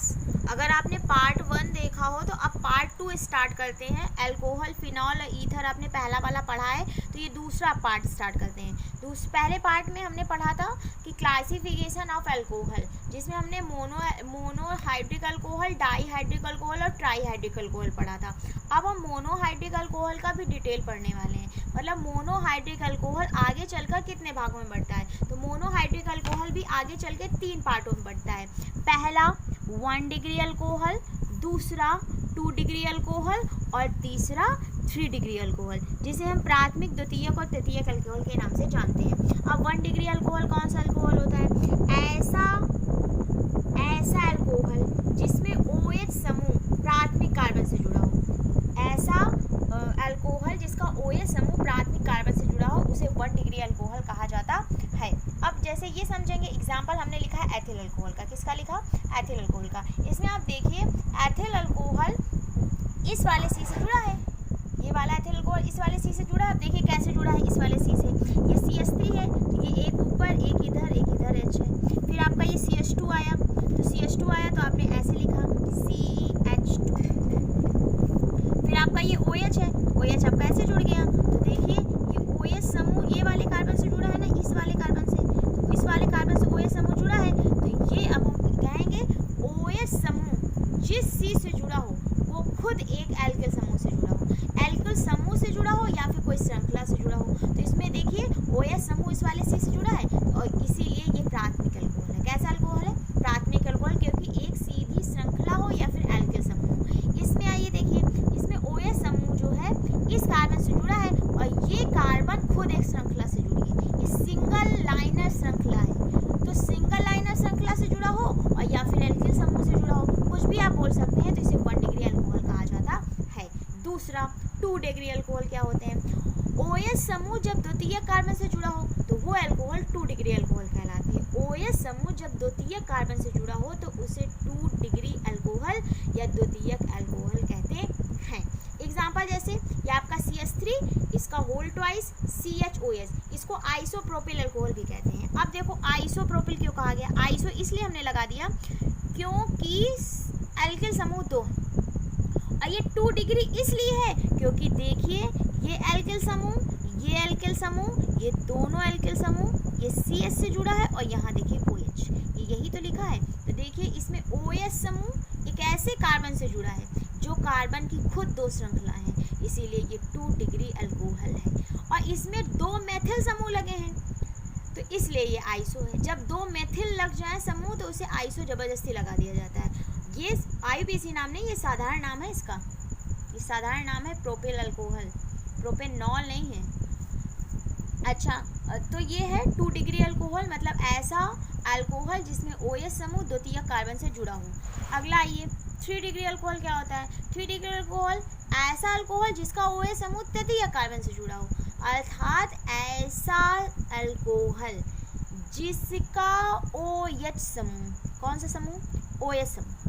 Class, अगर आपने part 1 देखा हो तो अब पार्ट 2 स्टार्ट करते हैं। अल्कोहल, फिनॉल और ईथर आपने पहला वाला पढ़ा है, तो ये दूसरा पार्ट स्टार्ट करते हैं। पहले पार्ट में हमने पढ़ा था कि क्लासिफिकेशन ऑफ अल्कोहल, जिसमें हमने मोनोहाइड्रिक अल्कोहल, डाईहाइड्रिक अल्कोहल और ट्राईहाइड्रिक अल्कोहल पढ़ा था। अब हम मोनोहाइड्रिक अल्कोहल का भी डिटेल पढ़ने वाले हैं। मतलब मोनोहाइड्रिक अल्कोहल आगे चलकर कितने भागों में बढ़ता है, तो मोनोहाइड्रिक अल्कोहल भी आगे चल के 3 पार्टों में बढ़ता है। पहला 1 डिग्री अल्कोहल, दूसरा 2 डिग्री अल्कोहल और तीसरा 3 डिग्री अल्कोहल, जिसे हम प्राथमिक, द्वितीयक और तृतीयक अल्कोहल के नाम से जानते हैं। अब 1 डिग्री अल्कोहल कौन सा अल्कोहल होता है? ऐसा अल्कोहल जिसमें OH समूह प्राथमिक कार्बन से जुड़ा हो। ऐसा अल्कोहल जिसका OH समूह प्राथमिक कार्बन से जुड़ा हो उसे 1 डिग्री अल्कोहल कहा जाता है। अब जैसे ये समझेंगे, एग्जाम्पल हमने लिखा है एथिल अल्कोहल का। किसका लिखा? एथिल अल्कोहल का। इसमें आप देखिए एथिल अल्कोहल इस वाले C से जुड़ा है। ये वाला एथिल अल्कोहल इस वाले C से जुड़ा है। अब देखिए कैसे जुड़ा है इस वाले C से। ये CH3 है, तो ये एक ऊपर एक इधर H है। फिर आपका ये CH2 आया, तो CH2 आया तो आपने ऐसे लिखा CH2। फिर आपका ये OH है, OH आपका ऐसे जुड़ गया। तो देखिए ये OH समूह ये वाले कार्बन से जुड़ा है ना, इस वाले कार्बन से, तो इस वाले कार्बन से OH समूह जुड़ा है। तो ये अब हम कहेंगे OH समूह जिस C से जुड़ा हो वो खुद एक एल्किल समूह से जुड़ा हो। एल्किल समूह से जुड़ा हो या फिर कोई श्रृंखला से जुड़ा हो। तो इसमें देखिए OH समूह इस वाले C से जुड़ा है और इसीलिए ये प्राथमिक अल्कोहल है। कैसा अल्कोहल है? प्राथमिक अल्कोहल, क्योंकि एक सीधी श्रृंखला हो या फिर एल्किल समूह। इसमें आइए देखिए, इसमें OH समूह जो है इस कार्बन से जुड़ा है और ये कार्बन खुद एक श्रृंखला से जुड़ी है। ये सिंगल लाइनर श्रृंखला है। तो सिंगल लाइनर श्रृंखला से जुड़ा हो और या फिर एल्किल समूह से जुड़ा हो, कुछ भी आप बोल सकते हैं, तो इसे 1 डिग्री अल्कोहल कहा जाता है। दूसरा 2 डिग्री अल्कोहल क्या होते हैं? OH समूह जब द्वितीयक कार्बन से जुड़ा हो तो वो अल्कोहल 2 डिग्री अल्कोहल कहलाती है। OH समूह जब द्वितीयक कार्बन से जुड़ा हो तो उसे 2 डिग्री अल्कोहल या द्वितीयक अल्कोहल कहते हैं। एग्जाम्पल जैसे ये आपका CH3, इसका होल ट्वाइस CHOH, इसको आइसोप्रोपिल अल्कोहल भी कहते हैं। अब देखो आइसोप्रोपिल क्यों कहा गया? आइसो इसलिए हमने लगा दिया क्योंकि एल्किल समूह 2 और ये 2 डिग्री इसलिए है क्योंकि देखिए ये एल्किल समूह, ये एल्किल समूह, ये दोनों एल्किल समूह, ये CH से जुड़ा है और यहाँ देखिए OH, ये यही तो लिखा है। तो देखिए इसमें OH समूह एक ऐसे कार्बन से जुड़ा है जो कार्बन की खुद 2 श्रृंखला है, इसीलिए ये 2 डिग्री अल्कोहल है। और इसमें 2 मेथिल समूह लगे हैं तो इसलिए ये आइसो है। जब 2 मेथिल लग जाए समूह तो उसे आइसो जबरदस्ती लगा दिया जाता है। ये IUPAC नाम नहीं, ये साधारण नाम है इसका। ये साधारण नाम है प्रोपिल अल्कोहल, प्रोपेनॉल नहीं है। अच्छा, तो ये है 2 डिग्री अल्कोहल, मतलब ऐसा अल्कोहल जिसमें OH समूह द्वितीयक कार्बन से जुड़ा हो। अगला आइए 3 डिग्री अल्कोहल क्या होता है? 3 डिग्री अल्कोहल ऐसा अल्कोहल जिसका OH समूह तृतीयक कार्बन से जुड़ा हो, अर्थात ऐसा अल्कोहल जिसका OH समूह, कौन सा समूह? OH समूह।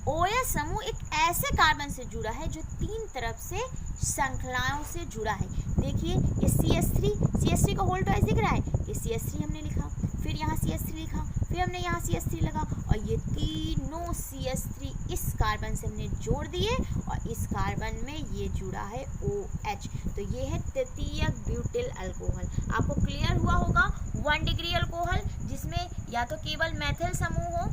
OH समूह एक ऐसे कार्बन से जुड़ा है जो 3 तरफ से श्रृंखलाओं से जुड़ा है। देखिए ये CH3 का होल ट्वाइस दिख रहा है, ये CH3 हमने लिखा, फिर यहाँ CH3 लिखा, फिर हमने यहाँ CH3 लगा और ये तीनों CH3 इस कार्बन से हमने जोड़ दिए और इस कार्बन में ये जुड़ा है OH। तो ये है तृतीयक ब्यूटिल अल्कोहल। आपको क्लियर हुआ होगा 1 डिग्री अल्कोहल जिसमें या तो केवल मेथिल समूह हो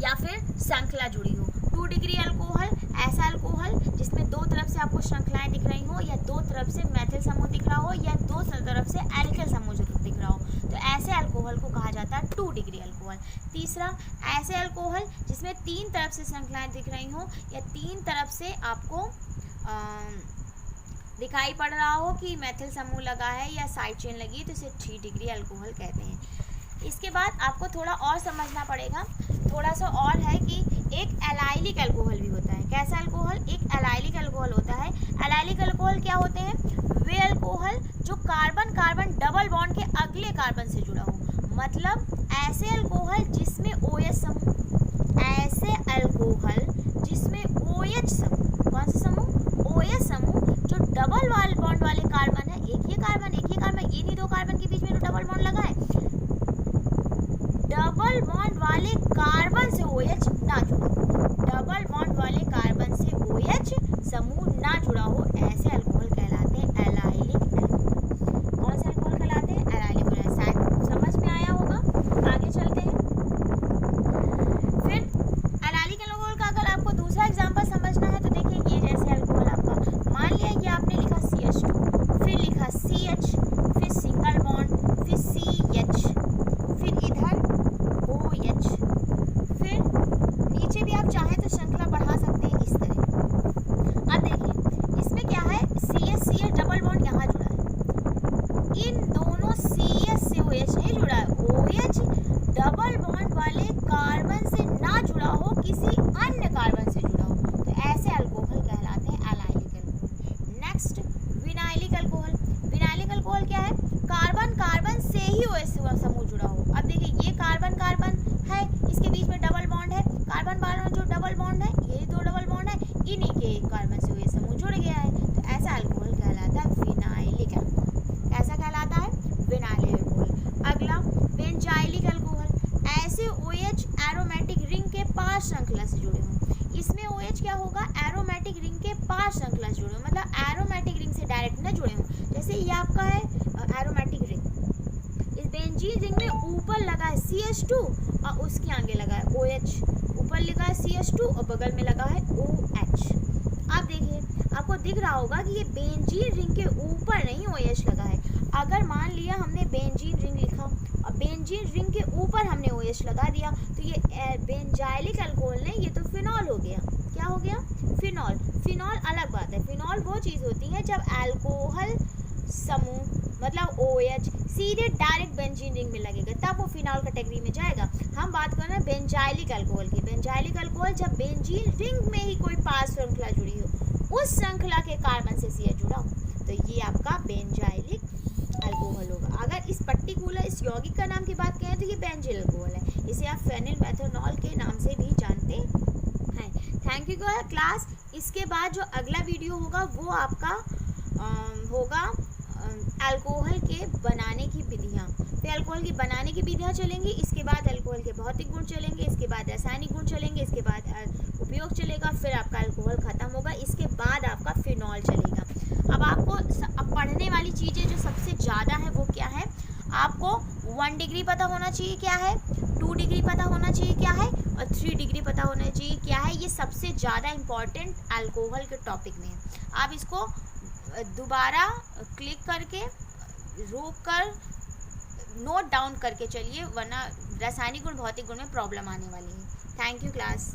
या फिर श्रृंखला जुड़ी हो। 2 डिग्री अल्कोहल ऐसा अल्कोहल जिसमें 2 तरफ से आपको श्रृंखलाएं दिख रही हो या 2 तरफ से मेथिल समूह दिख रहा हो या 2 तरफ से एल्किल समूह दिख रहा हो, तो ऐसे अल्कोहल को कहा जाता है 2 डिग्री अल्कोहल। तीसरा ऐसे अल्कोहल जिसमें 3 तरफ से श्रृंखलाएं दिख रही हो या 3 तरफ से आपको दिखाई पड़ रहा हो कि मेथिल समूह लगा है या साइड चेन लगी है, तो इसे 3 डिग्री अल्कोहल कहते हैं। इसके बाद आपको थोड़ा और समझना पड़ेगा, थोड़ा सा और है कि एक एलाइलिक अल्कोहल भी होता है। कैसा अल्कोहल? एक एलाइलिक अल्कोहल होता है। एलाइलिक अल्कोहल क्या होते हैं? वे अल्कोहल जो कार्बन कार्बन डबल बॉन्ड के अगले कार्बन से जुड़ा हो, मतलब ऐसे अल्कोहल जिसमें OH समूह, ऐसे अल्कोहल जिसमें OH समूह, कौन सा समूह? OH समूह जो डबल बॉन्ड वाले कार्बन है, एक ये कार्बन, ये नहीं 2 कार्बन के बीच में तो डबल बॉन्ड लगा है, डबल बॉन्ड वाले कार्बन से OH ना श्रृंखला से जुड़े हों। इसमें OH क्या होगा, एरोमेटिक रिंग के पास श्रृंखला से जुड़े हों, मतलब एरोमेटिक रिंग से डायरेक्ट ना जुड़े हों। जैसे ये आपका है एरोमेटिक रिंग, इस बेंजीन रिंग में ऊपर लगा है CH2 और उसके आगे लगा है OH, ऊपर लगा है CH2 और बगल में लगा है OH। आप देखिए, आपको दिख रहा होगा कि ये बेंजीन रिंग के ऊपर नहीं OH लगा है। अगर मान लिया हमने बेंजीन रिंग लिखा और बेंजीन रिंग के ऊपर हमने OH लगा दिया तो ये बेंजाइलिक अल्कोहल नहीं, ये तो फिनॉल हो गया। क्या हो गया, फिनॉल। फिनॉल अलग बात है, फिनॉल वो चीज़ होती है जब अल्कोहल समूह मतलब OH सीधे डायरेक्ट बेंजीन रिंग में लगेगा तब वो फिनॉल कैटेगरी में जाएगा। हम बात कर रहे हैं बेंजाइलिक अल्कोहल की। बेंजाइलिक अल्कोहल जब बेंजीन रिंग में ही कोई पास श्रृंखला जुड़ी हो, उस श्रृंखला के कार्बन से CH जुड़ा हो, तो ये आपका बेंजाइलिक अल्कोहल होगा। अगर इस पर्टिकुलर इस यौगिक का नाम की बात करें तो ये बेंजील अल्कोहल है, इसे आप फेनिल मेथनॉल के नाम से भी जानते हैं। Thank you class. इसके बाद जो अगला वीडियो होगा वो आपका होगा अल्कोहल के बनाने की विधियाँ। फिर अल्कोहल की बनाने की विधियाँ चलेंगी, इसके बाद अल्कोहल के भौतिक गुण चलेंगे, इसके बाद रासायनिक गुण चलेंगे, इसके बाद उपयोग चलेगा, फिर आपका अल्कोहल खत्म होगा, इसके बाद आपका फिनॉल चलेगा। अब आपको अब पढ़ने वाली चीज़ें जो सबसे ज़्यादा है वो क्या है, आपको 1 डिग्री पता होना चाहिए क्या है, 2 डिग्री पता होना चाहिए क्या है, और 3 डिग्री पता होना चाहिए क्या है। ये सबसे ज़्यादा इम्पॉर्टेंट अल्कोहल के टॉपिक में है। आप इसको दोबारा क्लिक करके रोक कर नोट डाउन करके चलिए, वरना रासायनिक गुण भौतिक गुण में प्रॉब्लम आने वाली है। Thank you class.